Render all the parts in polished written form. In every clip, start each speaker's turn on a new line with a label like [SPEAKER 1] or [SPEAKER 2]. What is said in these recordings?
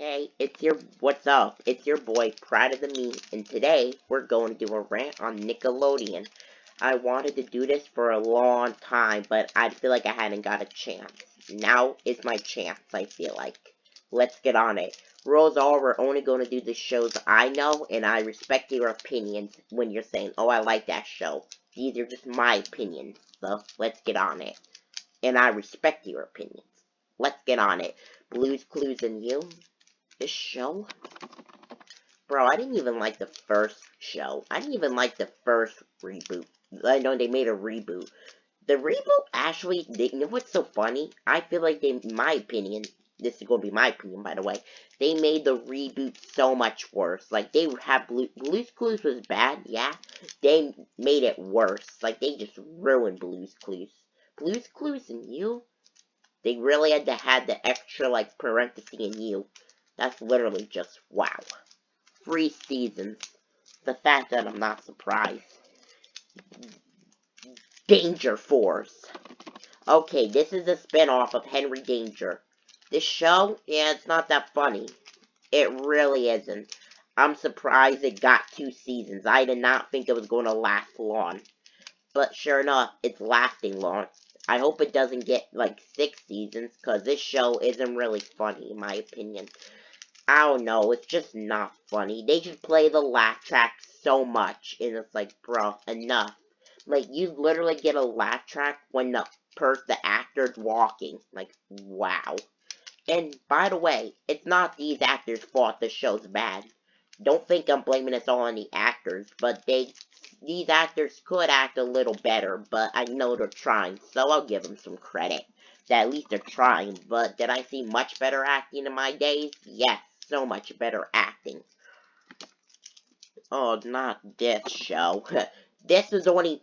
[SPEAKER 1] Hey, what's up? It's your boy, Proud of the Me, and today we're going to do a rant on Nickelodeon. I wanted to do this for a long time, but I feel like I hadn't got a chance. Now is my chance, I feel like. Let's get on it. Rules are, we're only going to do the shows I know, and I respect your opinions when you're saying, oh, I like that show. These are just my opinions, so let's get on it. And I respect your opinions. Let's get on it. Blue's Clues and You. This show? Bro, I didn't even like the first show. I didn't even like the first reboot. I know they made a reboot. The reboot actually, you know what's so funny? I feel like they, in my opinion, this is going to be my opinion, by the way, they made the reboot so much worse. Like, they have Blue's Clues was bad, yeah. They made it worse. Like, they just ruined Blue's Clues. Blue's Clues and You? They really had to have the extra, like, parenthesis in You. That's literally just wow. 3 seasons. The fact that I'm not surprised. Danger Force. Okay, this is a spin-off of Henry Danger. This show, yeah, it's not that funny. It really isn't. I'm surprised it got 2 seasons. I did not think it was going to last long. But sure enough, it's lasting long. I hope it doesn't get, like, 6 seasons, because this show isn't really funny, in my opinion. I don't know, it's just not funny. They just play the laugh track so much, and it's like, bro, enough. Like, you literally get a laugh track when the actor's walking. Like, wow. And, by the way, it's not these actors' fault the show's bad. Don't think I'm blaming this all on the actors, but these actors could act a little better, but I know they're trying, so I'll give them some credit. That at least they're trying, but did I see much better acting in my days? Yes. So much better acting. Oh, not this show. This was only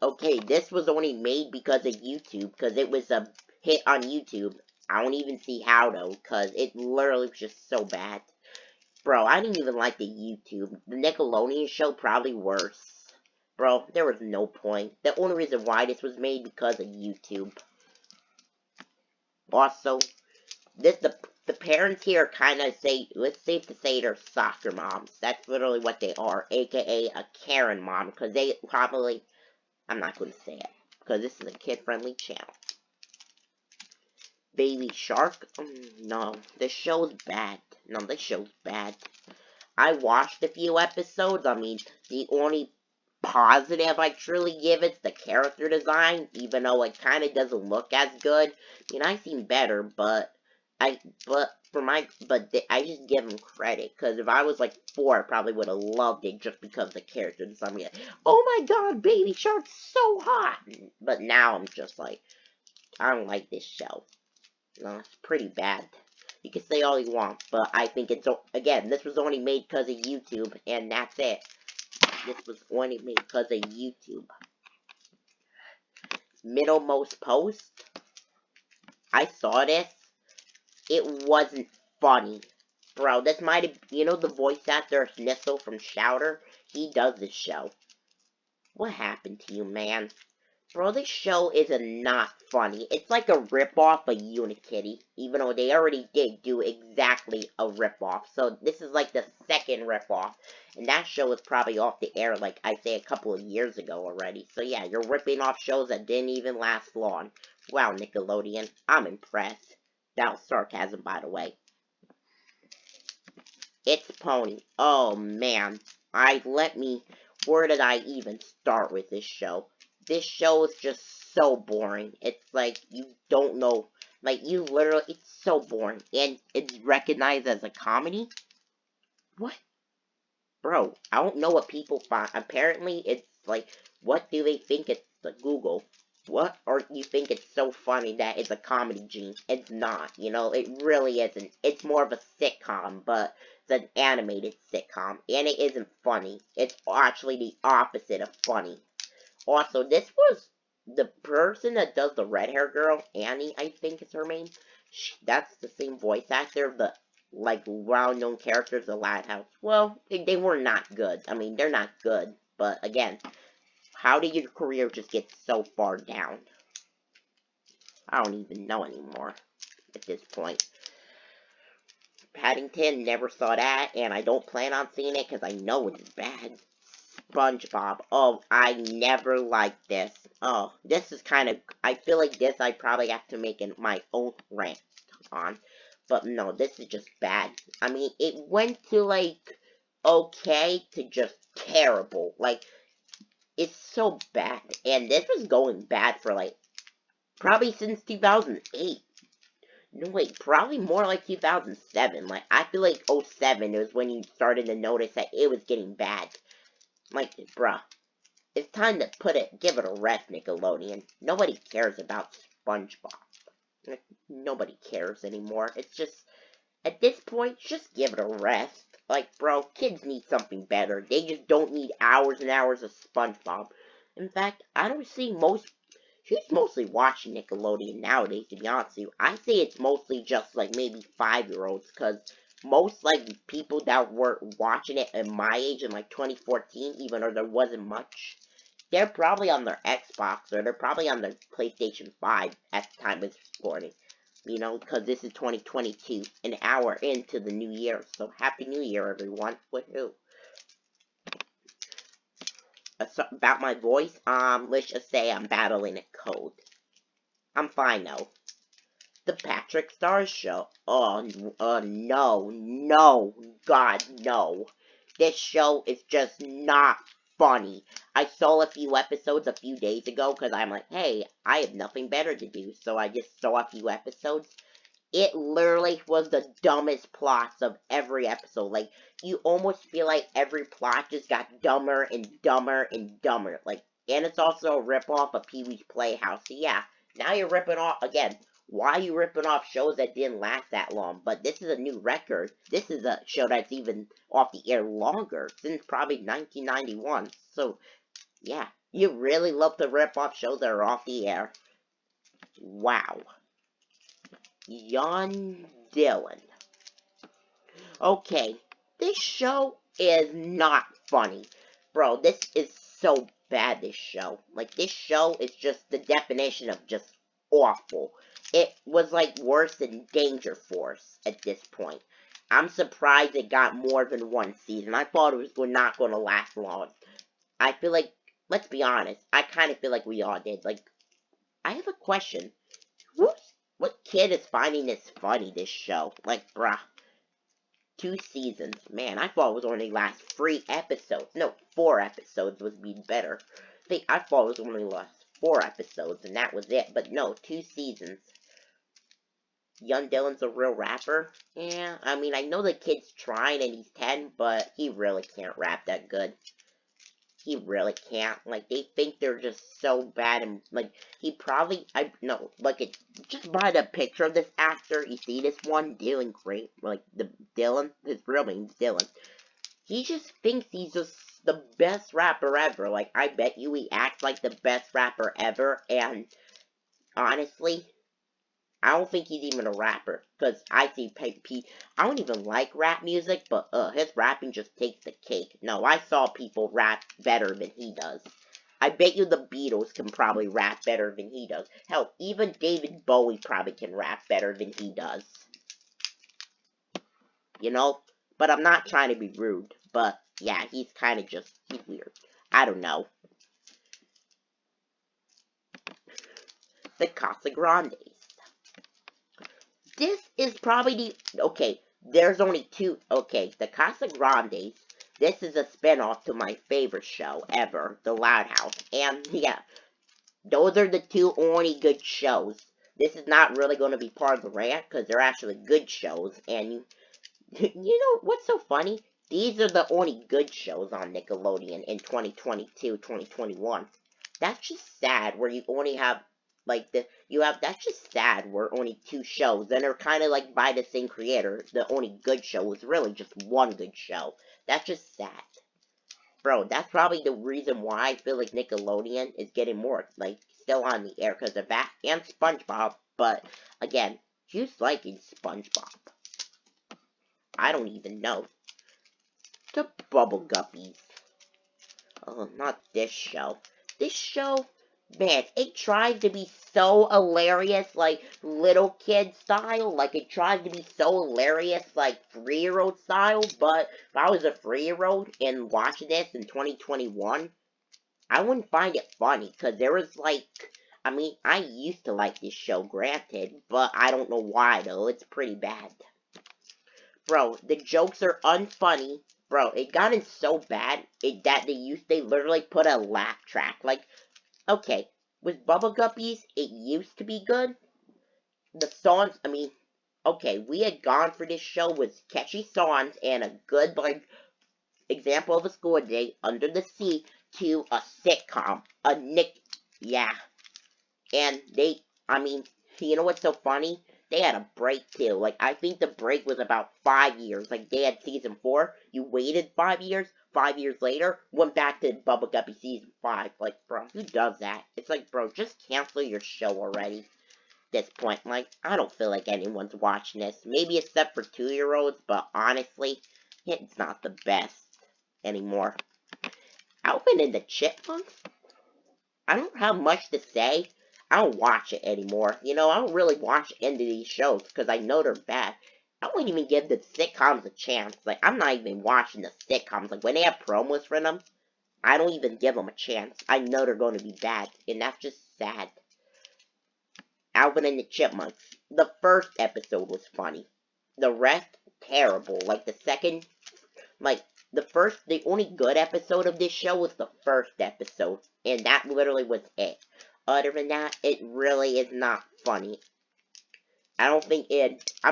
[SPEAKER 1] made because of YouTube, because it was a hit on YouTube. I don't even see how, though, because it literally was just so bad. Bro, I didn't even like the YouTube. The Nickelodeon show, probably worse. Bro, there was no point. The only reason why this was made because of YouTube. Also, the parents here kind of say, it's safe to say they're soccer moms. That's literally what they are, aka a Karen mom, because they probably, I'm not going to say it, because this is a kid-friendly channel. Baby Shark? No, this show's bad. No, this show's bad. I watched a few episodes. I mean, the only positive I truly give it's the character design, even though it kind of doesn't look as good. I mean, I've seen better, but I just give them credit, because if I was like 4, I probably would have loved it just because of the character design. Like, oh my god, Baby Shark's so hot! But now I'm just like, I don't like this show. No, it's pretty bad. You can say all you want, but I think it's, again, this was only made because of YouTube, and that's it. This was only made because of YouTube. Middlemost Post. I saw this. It wasn't funny. Bro, this might have, you know the voice actor Snissel from Shouter? He does this show. What happened to you, man? Bro, this show is not funny. It's like a ripoff of Unikitty, even though they already did do exactly a ripoff. So this is like the second ripoff. And that show was probably off the air, like I say, a couple of years ago already. So yeah, you're ripping off shows that didn't even last long. Wow, Nickelodeon, I'm impressed. That was sarcasm, by the way. It's Pony. Oh, man. Where did I even start with this show? This show is just so boring. It's like, you don't know. Like, it's so boring. And it's recognized as a comedy? What? Bro, I don't know what people find. Apparently, it's like, what do they think it's the Google? What? Or you think it's so funny that it's a comedy gene? It's not, you know, it really isn't. It's more of a sitcom, but it's an animated sitcom, and it isn't funny. It's actually the opposite of funny. Also, this was the person that does the red hair girl, Annie, I think is her name. That's the same voice actor of the, like, well-known characters of Loud House. Well, they were not good. I mean, they're not good, but again, how did your career just get so far down? I don't even know anymore at this point. Paddington, never saw that, and I don't plan on seeing it because I know it's bad. SpongeBob. Oh, I never liked this. Oh, this is kind of, I feel like this I probably have to make my own rant on. But no, this is just bad. I mean, it went to, like, okay to just terrible. Like, it's so bad. And this was going bad for, like, probably since 2008. No, wait, probably more like 2007. Like, I feel like 07 was when you started to notice that it was getting bad. Like, bruh. It's time to give it a rest, Nickelodeon. Nobody cares about SpongeBob. Nobody cares anymore. It's just, at this point, just give it a rest. Like, bro, kids need something better. They just don't need hours and hours of SpongeBob. In fact, I don't see who's mostly watching Nickelodeon nowadays, to be honest with you. I say it's mostly just, like, maybe 5-year-olds, because most, like, people that were watching it at my age in, like, 2014, even though there wasn't much, they're probably on their Xbox, or they're probably on their PlayStation 5 at the time of recording. You know, because this is 2022, an hour into the new year. So, Happy New Year, everyone. Woohoo. About my voice, let's just say I'm battling a cold. I'm fine, though. The Patrick Stars Show. Oh, no. God, no. This show is just not funny. I saw a few episodes a few days ago because I'm like, hey, I have nothing better to do. So I just saw a few episodes. It literally was the dumbest plots of every episode. Like, you almost feel like every plot just got dumber and dumber and dumber. Like, and it's also a ripoff of Pee-wee's Playhouse. So yeah, now you're ripping off, again, why are you ripping off shows that didn't last that long? But this is a new record. This is a show that's even off the air longer, since probably 1991. So, yeah, you really love to rip off shows that are off the air. Wow. Young Dylan. Okay, this show is not funny. Bro, this is so bad, this show. Like, this show is just the definition of just awful. It was, like, worse than Danger Force at this point. I'm surprised it got more than one season. I thought it was not going to last long. I feel like, let's be honest, I kind of feel like we all did. Like, I have a question. What kid is finding this funny, this show? Like, bruh. 2 seasons. Man, I thought it was only last 3 episodes. No, 4 episodes would be better. I thought it was only last 4 episodes, and that was it. But no, 2 seasons. Young Dylan's a real rapper? Yeah, I mean, I know the kid's trying and he's 10, but he really can't rap that good. He really can't. Like, they think they're just so bad, and, like, he probably, just by the picture of this actor, you see this one, Dylan Great, like, Dylan, his real name's Dylan. He just thinks he's just the best rapper ever. Like, I bet you he acts like the best rapper ever, and, honestly, I don't think he's even a rapper, because I see I don't even like rap music, but, his rapping just takes the cake. No, I saw people rap better than he does. I bet you the Beatles can probably rap better than he does. Hell, even David Bowie probably can rap better than he does. You know? But I'm not trying to be rude, but, yeah, he's kind of just, he's weird. I don't know. The Casa Grandes. This is probably there's only 2, the Casa Grandes, this is a spinoff to my favorite show ever, The Loud House, and yeah, those are the 2 only good shows. This is not really going to be part of the rant, because they're actually good shows, and you know, what's so funny? These are the only good shows on Nickelodeon in 2022, 2021. That's just sad, where you only have that's just sad, we're only 2 shows, and they're kind of like by the same creator. The only good show is really just one good show. That's just sad. Bro, that's probably the reason why I feel like Nickelodeon is getting more, like, still on the air, because of that, and SpongeBob, but, again, who's liking SpongeBob? I don't even know. The Bubble Guppies. Oh, not this show. This show, Man, it tries to be so hilarious, like, little kid style. Like, it tries to be so hilarious, like, 3-year-old style. But if I was a 3-year-old and watching this in 2021, I wouldn't find it funny. Because there was, like, I mean, I used to like this show, granted. But I don't know why, though. It's pretty bad. Bro, the jokes are unfunny. Bro, it gotten so bad that they literally put a laugh track. Like, okay, with Bubble Guppies, it used to be good. The songs, I mean, okay, we had gone for this show with catchy songs and a good, like, example of a school day, Under the Sea, to a sitcom, yeah. And I mean, you know what's so funny? They had a break too. Like, I think the break was about 5 years. Like, they had season 4. You waited 5 years. 5 years later, went back to Bubble Guppy season 5. Like, bro, who does that? It's like, bro, just cancel your show already. At this point, like, I don't feel like anyone's watching this. Maybe except for 2-year-olds, but honestly, it's not the best anymore. Alvin and the Chipmunks? I don't have much to say. I don't watch it anymore. You know, I don't really watch any of these shows because I know they're bad. I wouldn't even give the sitcoms a chance. Like, I'm not even watching the sitcoms. Like, when they have promos for them, I don't even give them a chance. I know they're going to be bad, and that's just sad. Alvin and the Chipmunks. The first episode was funny. The rest, terrible. Like, the only good episode of this show was the first episode, and that literally was it. Other than that, it really is not funny. I'm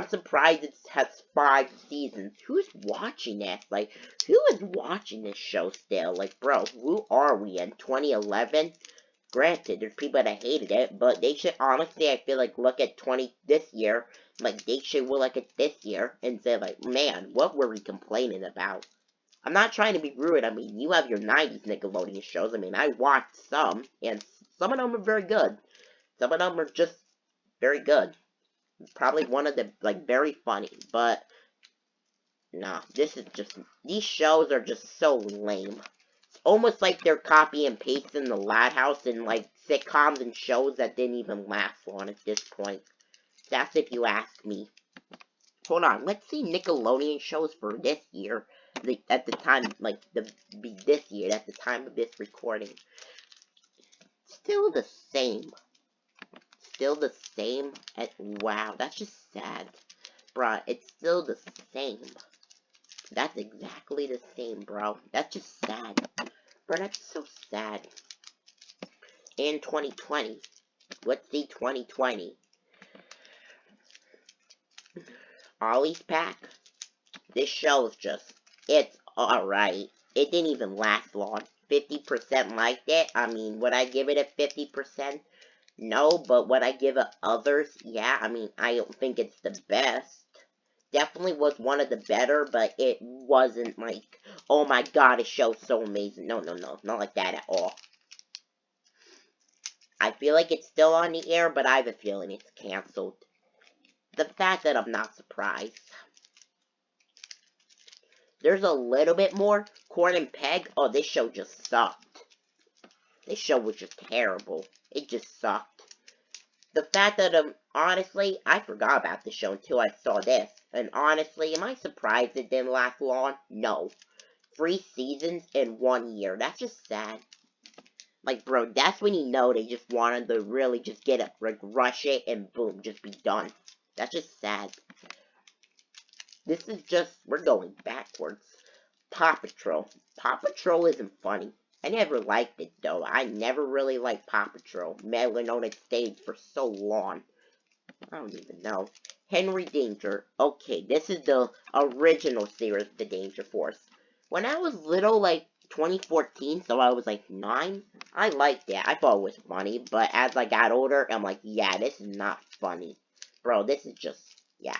[SPEAKER 1] surprised it has 5 seasons. Who's watching this? Like, who is watching this show still? Like, bro, who are we in 2011? Granted, there's people that hated it, but they should honestly, I feel like, look at this year. Like, they should look at this year and say, like, man, what were we complaining about? I'm not trying to be rude. I mean, you have your 90s Nickelodeon shows. I mean, I watched some, and some of them are very good. Some of them are just very good. Probably one of the, like, very funny. But, nah, these shows are just so lame. It's almost like they're copy and pasting the Lad House in, like, sitcoms and shows that didn't even last long at this point. That's if you ask me. Hold on, let's see Nickelodeon shows for this year. At the time, like, this year, at the time of this recording. Still the same. Still the same. Wow, that's just sad. Bruh, it's still the same. That's exactly the same, bro. That's just sad. Bro, that's so sad. In 2020. Let's see 2020. Ollie's Pack. This show's just, it's alright. It didn't even last long. 50% liked it. I mean, would I give it a 50%? No, but would I give it others? Yeah, I mean, I don't think it's the best. Definitely was one of the better, but it wasn't like, oh my god, this show's so amazing. No, not like that at all. I feel like it's still on the air, but I have a feeling it's canceled. The fact that I'm not surprised. There's a little bit more. Corn and Peg. Oh, this show just sucked. This show was just terrible. It just sucked. The fact that, honestly, I forgot about the show until I saw this. And honestly, am I surprised it didn't last long? No. 3 seasons in 1 year. That's just sad. Like, bro, that's when you know they just wanted to really just get it, like, rush it, and boom, just be done. That's just sad. This is just, we're going backwards. Paw Patrol. Paw Patrol isn't funny. I never liked it, though. I never really liked Paw Patrol. Meddling on its stage for so long. I don't even know. Henry Danger. Okay, this is the original series of the Danger Force. When I was little, like, 2014, so I was, like, 9, I liked it. I thought it was funny, but as I got older, I'm like, yeah, this is not funny. Bro, this is just, yeah.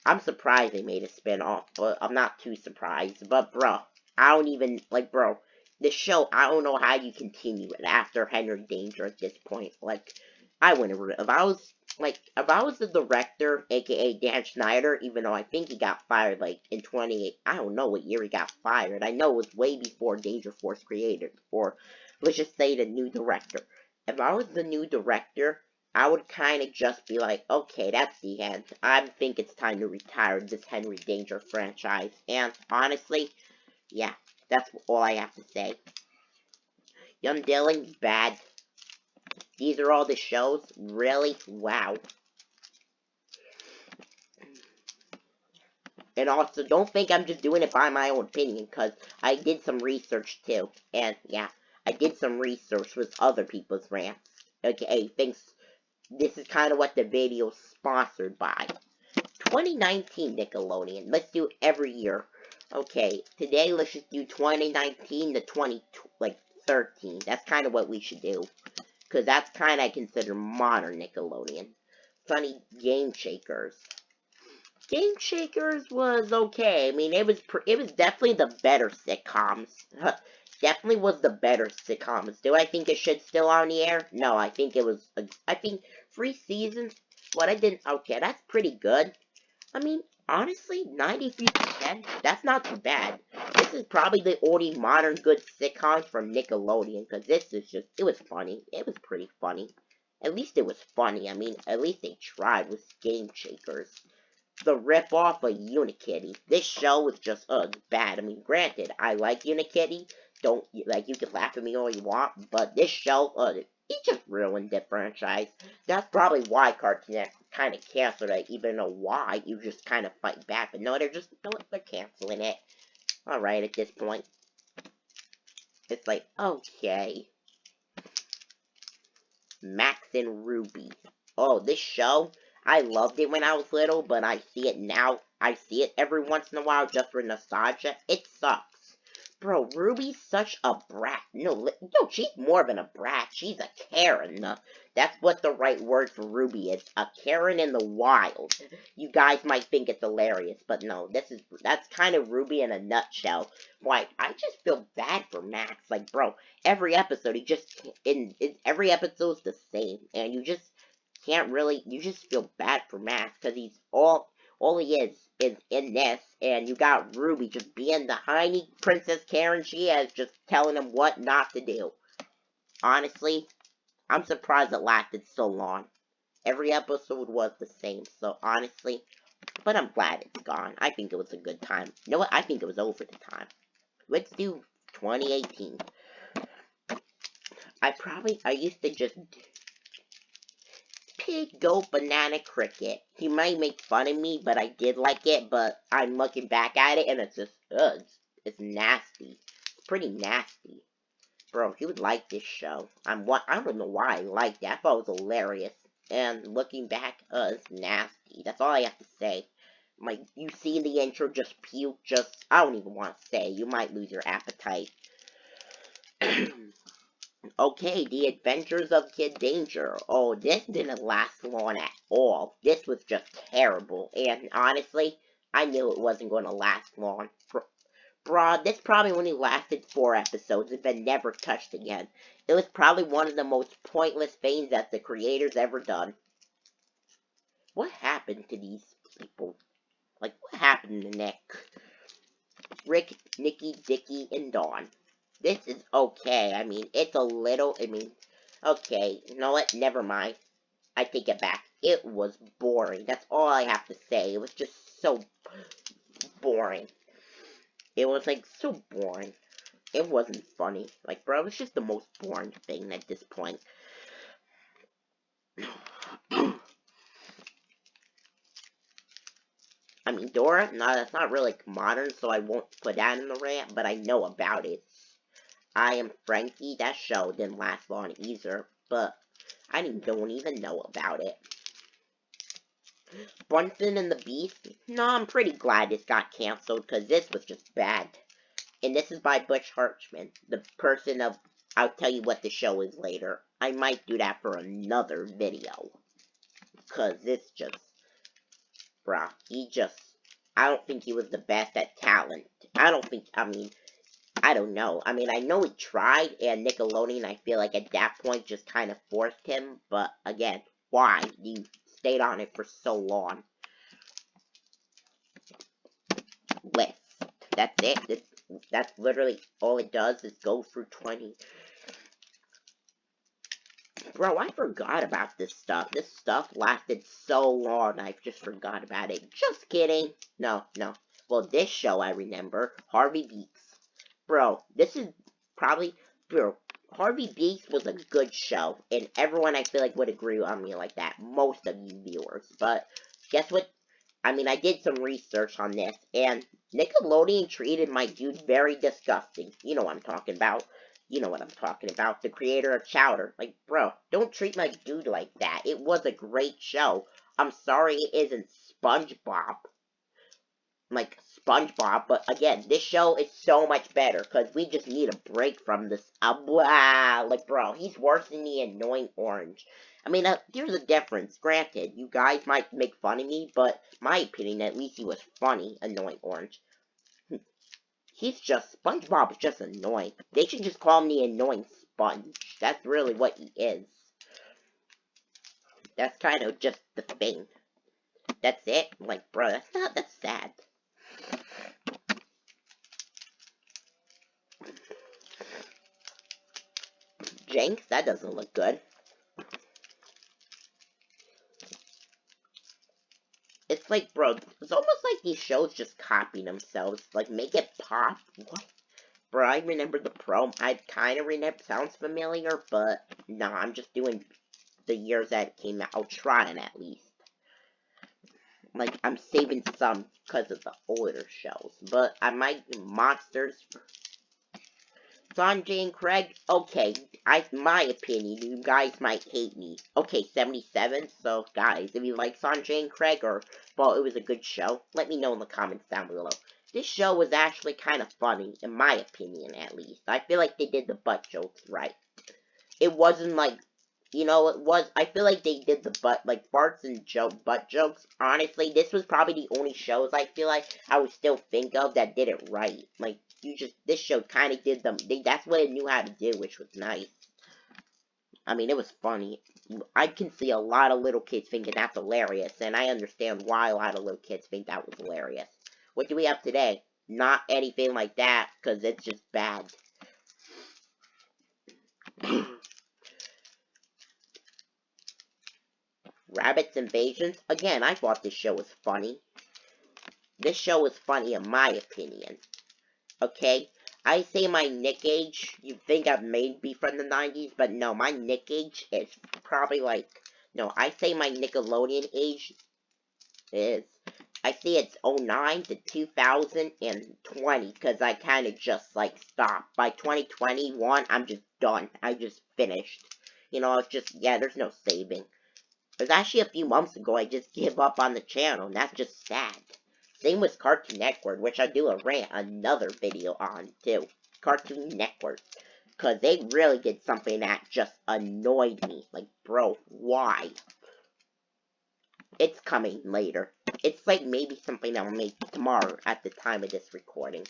[SPEAKER 1] I'm surprised they made a spin-off, but I'm not too surprised. But, bro, I don't even, like, bro, the show, I don't know how you continue it after Henry Danger at this point. Like, I wouldn't, if I was the director, aka Dan Schneider, even though I think he got fired, like, in 28, I don't know what year he got fired. I know it was way before Danger Force created, or let's just say the new director. If I was the new director, I would kind of just be like, okay, that's the end. I think it's time to retire this Henry Danger franchise. And honestly, yeah, that's all I have to say. Young Dylan's bad. These are all the shows? Really? Wow. And also, don't think I'm just doing it by my own opinion, because I did some research too. And yeah, I did some research with other people's rants. Okay, thanks. This is kind of what the video's sponsored by. 2019 Nickelodeon. Let's do every year. Okay, today let's just do 2019 to 2013. That's kind of what we should do. Because that's kind of I consider modern Nickelodeon. Funny Game Shakers. Game Shakers was okay. I mean, it was definitely the better sitcoms. Definitely was the better sitcoms. Do I think it should still on the air? No, I think it was. I think 3 seasons. What I didn't. Okay, that's pretty good. I mean, honestly, 93%. That's not too bad. This is probably the only modern good sitcoms from Nickelodeon. Because this is just. It was funny. It was pretty funny. At least it was funny. I mean, at least they tried with Game Shakers. The rip-off of Unikitty. This show was just, bad. I mean, granted, I like Unikitty. Don't, like, you can laugh at me all you want, but this show, it just ruined the franchise. That's probably why Cartoon Network kind of canceled it, even though why, you just kind of fight back. But no, they're canceling it. Alright, at this point. It's like, okay. Max and Ruby. Oh, this show, I loved it when I was little, but I see it now. I see it every once in a while just for nostalgia. It sucks. Bro, Ruby's such a brat. No, she's more than a brat. She's a Karen. That's what the right word for Ruby is. A Karen in the wild. You guys might think it's hilarious, but no, that's kind of Ruby in a nutshell. Why, I just feel bad for Max. Like, bro, every episode, every episode's the same, and you just can't really, you just feel bad for Max, because he's all he is in this, and you got Ruby just being the tiny Princess Karen she is, just telling him what not to do. Honestly, I'm surprised it lasted so long. Every episode was the same, so honestly, but I'm glad it's gone. I think it was a good time. You know what? I think it was over the time. Let's do 2018. I used to just Pig, goat, banana, cricket. He might make fun of me, but I did like it, but I'm looking back at it, and it's just, it's nasty. It's pretty nasty. Bro, he would like this show. I don't know why I liked it. I thought it was hilarious. And looking back, it's nasty. That's all I have to say. Like, you see the intro, just puke, I don't even want to say. You might lose your appetite. Okay, The Adventures of Kid Danger. Oh, this didn't last long at all. This was just terrible. And honestly, I knew it wasn't going to last long. Bruh, this probably only lasted 4 episodes and been never touched again. It was probably one of the most pointless things that the creators ever done. What happened to these people? Like, what happened to Nick? Rick, Nikki, Dickie, and Dawn. This is okay. I mean, it's a little, okay, you know what? Never mind. I take it back. It was boring. That's all I have to say. It was just so boring. It was, like, so boring. It wasn't funny. Like, bro, it was just the most boring thing at this point. I mean, Dora, no, that's not really modern, so I won't put that in the rant, but I know about it. I Am Frankie, that show didn't last long either, but I don't even know about it. Bunsen and the Beast? No, I'm pretty glad this got canceled, because this was just bad. And this is by Butch Hartman, the person of... I'll tell you what the show is later. I might do that for another video. Because it's just... Bruh, I don't think he was the best at talent. I don't know. I mean, I know he tried, and Nickelodeon, I feel like at that point, just kind of forced him. But, again, why? You stayed on it for so long. List. That's it. That's literally all it does is go through 20. Bro, I forgot about this stuff. This stuff lasted so long, I just forgot about it. Just kidding. No. Well, this show I remember. Harvey Beaks. Bro, this is probably... Bro, Harvey Beaks was a good show. And everyone, I feel like, would agree on me like that. Most of you viewers. But, guess what? I mean, I did some research on this. And Nickelodeon treated my dude very disgusting. You know what I'm talking about. You know what I'm talking about. The creator of Chowder. Like, bro, don't treat my dude like that. It was a great show. I'm sorry it isn't SpongeBob. Like, SpongeBob. But, again, this show is so much better. Because we just need a break from this. Like, bro, he's worse than the annoying orange. I mean, here's the difference. Granted, you guys might make fun of me. But, my opinion, at least he was funny. Annoying orange. SpongeBob is just annoying. They should just call him the annoying sponge. That's really what he is. That's kind of just the thing. That's it? Like, bro, that's sad. Jinx, that doesn't look good. It's like, bro, it's almost like these shows just copy themselves. Like, make it pop. What? Bro, I remember the prom. I kind of remember. Sounds familiar, but nah, I'm just doing the years that it came out. I'll try at least. Like, I'm saving some because of the older shows. But I might do Monsters. Sanjay and Craig, okay, my opinion, you guys might hate me. Okay, 77, so guys, if you like Sanjay and Craig, or, well, it was a good show, let me know in the comments down below. This show was actually kind of funny, in my opinion, at least. I feel like they did the butt jokes right. It wasn't like, you know, I feel like they did the farts and butt jokes. Honestly, this was probably the only shows I feel like I would still think of that did it right. Like, this show kind of did them, that's what it knew how to do, which was nice. I mean, it was funny. I can see a lot of little kids thinking that's hilarious, and I understand why a lot of little kids think that was hilarious. What do we have today? Not anything like that, because it's just bad. Rabbids Invasions? Again, I thought this show was funny. This show was funny in my opinion. Okay? I say my Nick age, you think I may be from the 90s, but no, my Nick age is probably like, no, I say my Nickelodeon age is, I say it's 09 to 2020, because I kind of just, like, stopped. By 2021, I'm just done. I just finished. You know, it's just, yeah, there's no saving. It was actually a few months ago I just gave up on the channel, and that's just sad. Same with Cartoon Network, which I do a rant, another video on, too. Cartoon Network. Because they really did something that just annoyed me. Like, bro, why? It's coming later. It's like maybe something I'll make tomorrow at the time of this recording.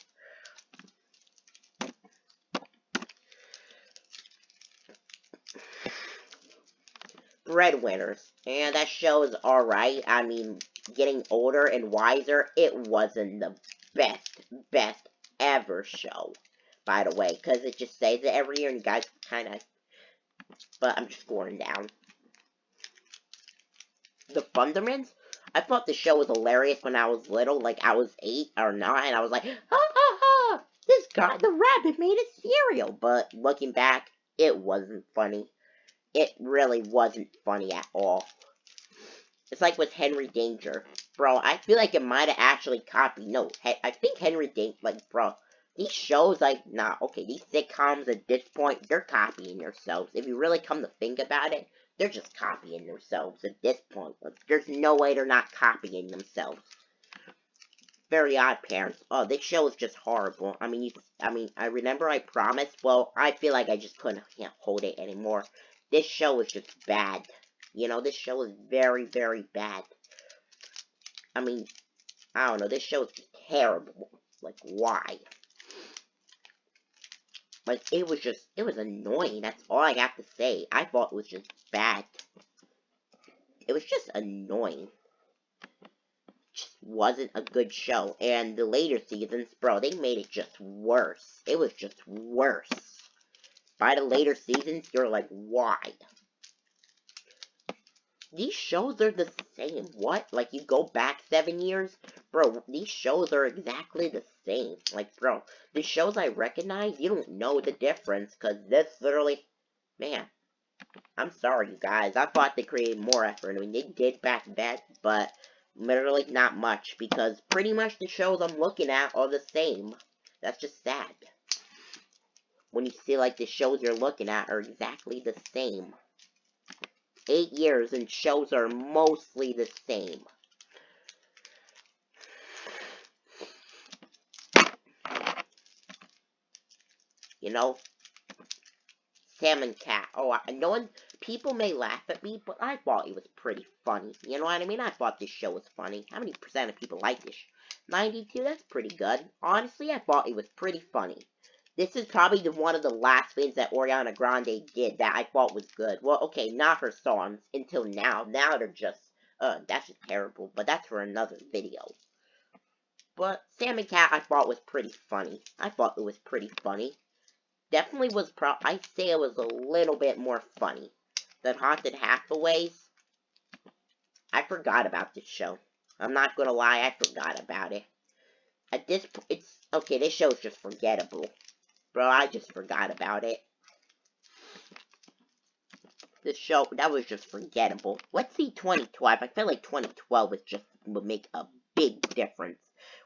[SPEAKER 1] Breadwinners. And that show is alright. I mean, getting older and wiser, it wasn't the best ever show, by the way, because it just says it every year, and you guys kind of, but I'm just scoring down. The Thundermans? I thought the show was hilarious when I was little, like I was 8 or 9, and I was like, ha ha ha, this guy, the rabbit, made a cereal, but looking back, it wasn't funny. It really wasn't funny at all. It's like with Henry Danger. Bro, I feel like it might have actually copied. No, I think Henry Danger, like, bro, these shows, like, nah, okay, these sitcoms at this point, they're copying themselves. If you really come to think about it, they're just copying themselves at this point. Like, there's no way they're not copying themselves. Very Odd Parents. Oh, this show is just horrible. I mean, I remember I promised. Well, I feel like I just can't hold it anymore. This show is just bad. You know, this show is very, very bad. I mean, I don't know, this show is terrible. Like, why? Like, it was annoying, that's all I have to say. I thought it was just bad. It was just annoying. It just wasn't a good show. And the later seasons, bro, they made it just worse. It was just worse. By the later seasons, you're like, why? These shows are the same. What? Like, you go back 7 years? Bro, these shows are exactly the same. Like, bro, the shows I recognize, you don't know the difference, because this literally... Man, I'm sorry, you guys. I thought they created more effort. I mean, they did back then, but literally not much, because pretty much the shows I'm looking at are the same. That's just sad. When you see, like, the shows you're looking at are exactly the same. 8 years and shows are mostly the same. You know? Salmon Cat. Oh, people may laugh at me, but I thought it was pretty funny. You know what I mean? I thought this show was funny. How many percent of people like this? 92? That's pretty good. Honestly, I thought it was pretty funny. This is probably one of the last things that Ariana Grande did that I thought was good. Well, okay, not her songs until now. Now they're just, that's just terrible. But that's for another video. But Salmon Cat I thought was pretty funny. I thought it was pretty funny. Definitely was I'd say it was a little bit more funny than Haunted Hathaways. I forgot about this show. I'm not gonna lie, I forgot about it. At this point, okay, this show's just forgettable. Bro, I just forgot about it. This show, that was just forgettable. Let's see 2012. I feel like 2012 would make a big difference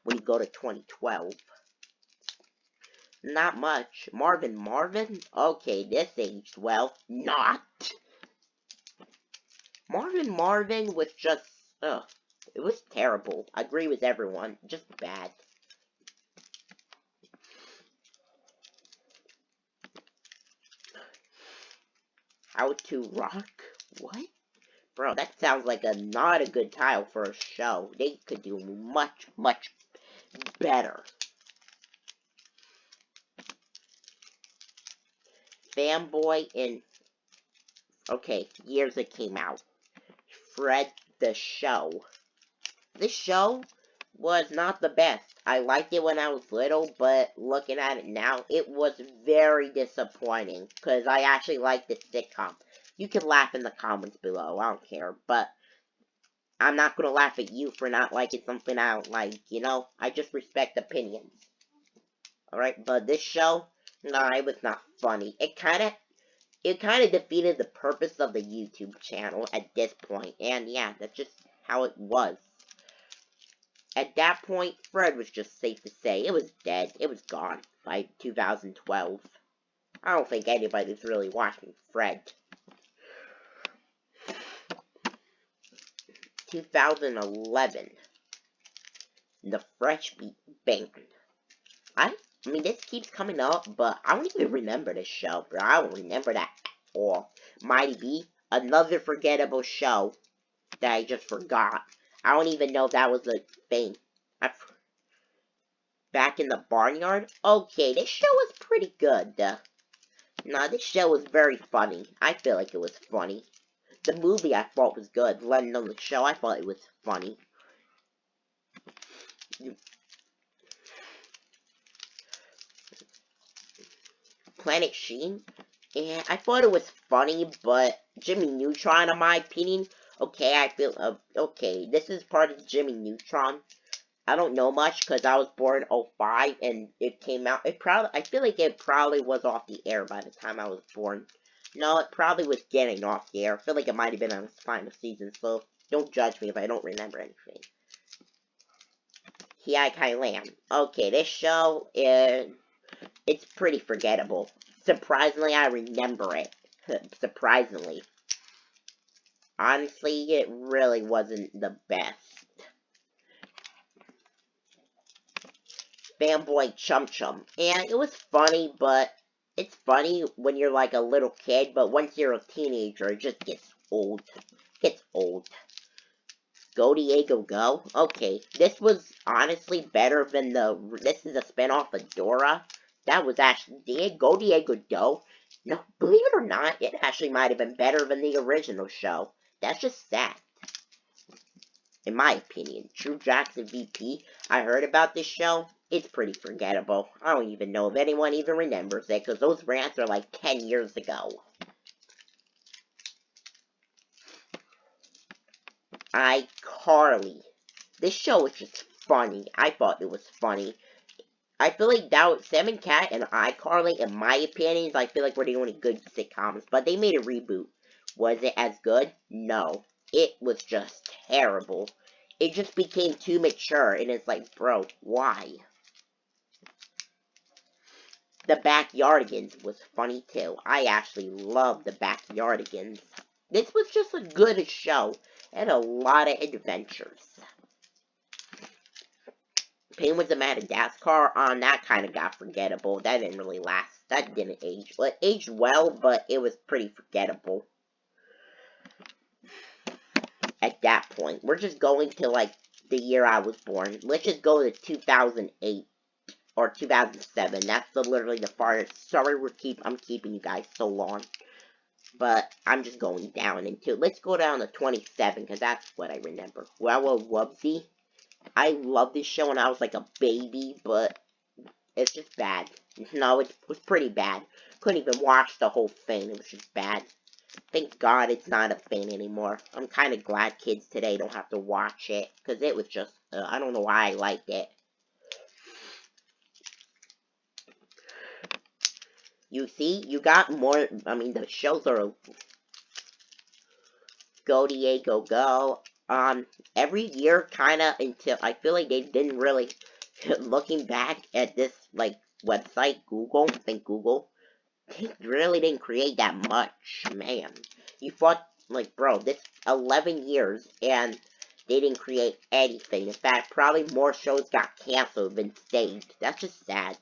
[SPEAKER 1] when you go to 2012. Not much. Marvin? Okay, this aged well. Not. Marvin was just, it was terrible. I agree with everyone. Just bad. How to Rock? What? Bro, that sounds like not a good title for a show. They could do much, much better. Fanboy in... Okay, years it came out. Fred the Show. This show was not the best. I liked it when I was little, but looking at it now, it was very disappointing. Because I actually liked the sitcom. You can laugh in the comments below, I don't care. But I'm not going to laugh at you for not liking something I don't like, you know? I just respect opinions. Alright, but this show, nah, it was not funny. It kind of defeated the purpose of the YouTube channel at this point. And yeah, that's just how it was. At that point, Fred was just safe to say. It was dead. It was gone by 2012. I don't think anybody's really watching Fred. 2011. The Fresh Beat Band. I mean, this keeps coming up, but I don't even remember this show, bro. I don't remember that at all. Mighty B, another forgettable show that I just forgot. I don't even know if that was a thing. Back in the Barnyard? Okay, this show was pretty good. Nah, this show was very funny. I feel like it was funny. The movie I thought was good. Let alone the show, I thought it was funny. Planet Sheen? Yeah, I thought it was funny, but Jimmy Neutron, in my opinion, okay, okay, this is part of Jimmy Neutron. I don't know much, because I was born in 05, and it came out, I feel like it probably was off the air by the time I was born. No, it probably was getting off the air. I feel like it might have been on its final season, so don't judge me if I don't remember anything. Hiai Kai Lam. Okay, this show it's pretty forgettable. Surprisingly, I remember it. Surprisingly. Honestly, it really wasn't the best. Fanboy Chum Chum. And it was funny, but it's funny when you're like a little kid, but once you're a teenager, it just gets old. Go Diego Go? Okay, this was honestly better than this is a spinoff of Dora. That was actually, Go Diego Go? No, believe it or not, it actually might have been better than the original show. That's just sad. In my opinion, True Jackson VP, I heard about this show. It's pretty forgettable. I don't even know if anyone even remembers it, because those rants are like 10 years ago. iCarly. This show was just funny. I thought it was funny. I feel like that Sam and Cat and iCarly, in my opinions, I feel like were the only good sitcoms. But they made a reboot. Was it as good? No. It was just terrible. It just became too mature, and it's like, bro, why? The Backyardigans was funny too. I actually love the Backyardigans. This was just a good show, and a lot of adventures. Penguins of Madagascar, that kind of got forgettable. That didn't really last. That didn't age. Well, it aged well, but it was pretty forgettable. At that point, we're just going to, like, the year I was born. Let's just go to 2008 or 2007. That's literally the farthest. Sorry, I'm keeping you guys so long, but I'm just going down into. Let's go down to 27 because that's what I remember. Well, Wubsy. I loved this show when I was like a baby, but it's just bad. No, it was pretty bad. Couldn't even watch the whole thing. It was just bad. Thank God it's not a thing anymore. I'm kind of glad kids today don't have to watch it, because it was just, I don't know why I liked it. You see, you got more, I mean, the shows are Go Diego Go. Every year, kind of, until, I feel like they didn't really, looking back at this, like, website, Google, they really didn't create that much, man. You thought, like, bro, this 11 years, and they didn't create anything. In fact, probably more shows got canceled than staged. That's just sad.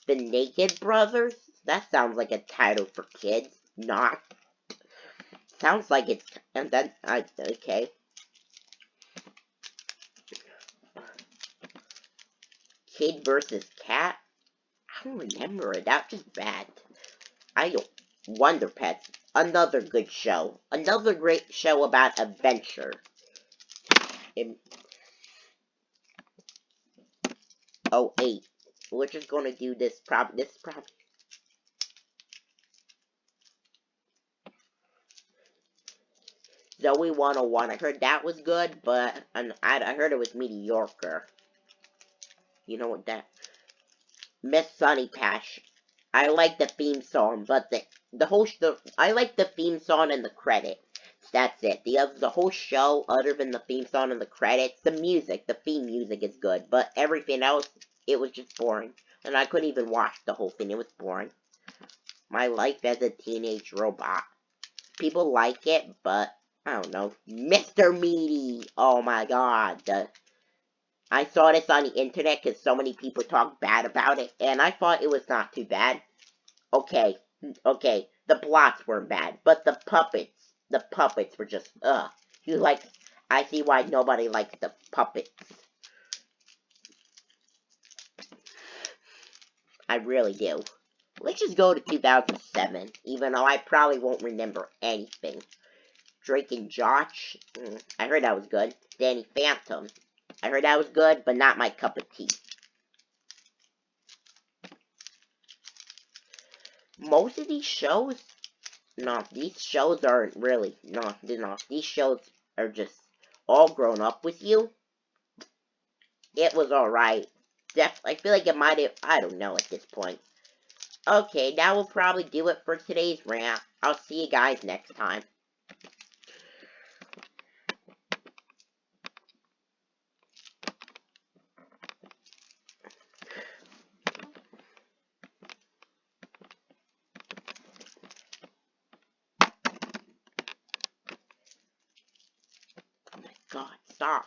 [SPEAKER 1] The Naked Brothers? That sounds like a title for kids. Not. Sounds like it's, and then, okay. Kid versus Cat? I don't remember it. That's just bad. I don't. Wonder Pets. Another good show. Another great show about adventure. Oh, 08. We're just gonna do this Zoe 101. I heard that was good, but I heard it was mediocre. You know what that... Miss Sunny Patch. I like the theme song, but I like the theme song and the credits. That's it. The whole show, other than the theme song and the credits, the theme music is good, but everything else, it was just boring. And I couldn't even watch the whole thing. It was boring. My Life as a Teenage Robot. People like it, but I don't know. Mr. Meaty! Oh my god. I saw this on the internet because so many people talk bad about it, and I thought it was not too bad. Okay, the plots weren't bad, but the puppets were just, ugh. I see why nobody likes the puppets. I really do. Let's just go to 2007, even though I probably won't remember anything. Drake and Josh, I heard that was good. Danny Phantom, I heard that was good, but not my cup of tea. Most of these shows, these shows aren't really, these shows are just all grown up with you. It was alright. I feel like it might have, I don't know at this point. Okay, that will probably do it for today's rant. I'll see you guys next time. Oh my god, stop.